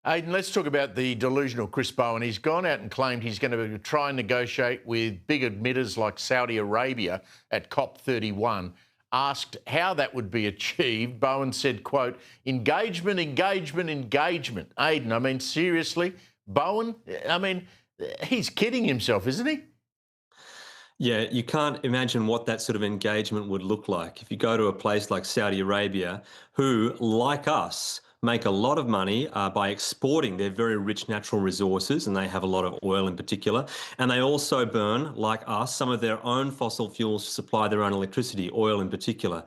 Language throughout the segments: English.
Aidan, let's talk about the delusional Chris Bowen. He's gone out and claimed he's going to try and negotiate with big emitters like Saudi Arabia at COP31. Asked how that would be achieved, Bowen said, quote, engagement, engagement, engagement. Aidan, I mean, seriously? Bowen? I mean, he's kidding himself, isn't he? Yeah, you can't imagine what that sort of engagement would look like. If you go to a place like Saudi Arabia, who, like us, make a lot of money by exporting their very rich natural resources, and they have a lot of oil in particular, and they also burn, like us, some of their own fossil fuels to supply their own electricity, oil in particular.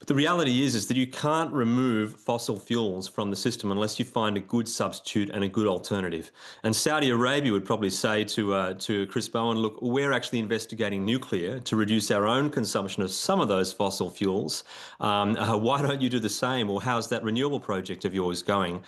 But the reality is that you can't remove fossil fuels from the system unless you find a good substitute and a good alternative. And Saudi Arabia would probably say to Chris Bowen, look, we're actually investigating nuclear to reduce our own consumption of some of those fossil fuels. Why don't you do the same? Or how's that renewable project of yours going?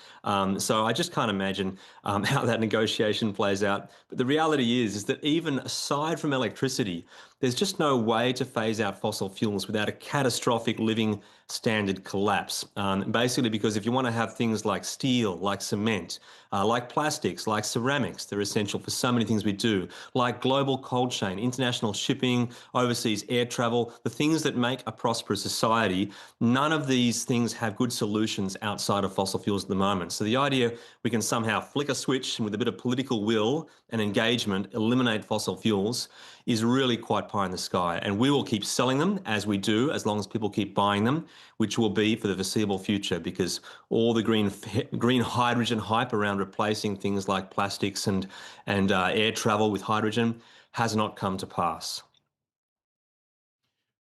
So I just can't imagine how that negotiation plays out. But the reality is that even aside from electricity, there's just no way to phase out fossil fuels without a catastrophic living standard collapse. Basically, because if you want to have things like steel, like cement, like plastics, like ceramics, they're essential for so many things we do, like global cold chain, international shipping, overseas air travel, the things that make a prosperous society, none of these things have good solutions outside of fossil fuels at the moment. So the idea we can somehow flick a switch and with a bit of political will and engagement, eliminate fossil fuels is really quite pie in the sky. And we will keep selling them as we do, as long as people keep buying them, which will be for the foreseeable future, because all the green hydrogen hype around replacing things like plastics and air travel with hydrogen has not come to pass.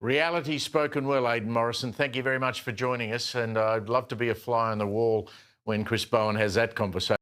Reality spoken well, Aidan Morrison. Thank you very much for joining us. And I'd love to be a fly on the wall when Chris Bowen has that conversation.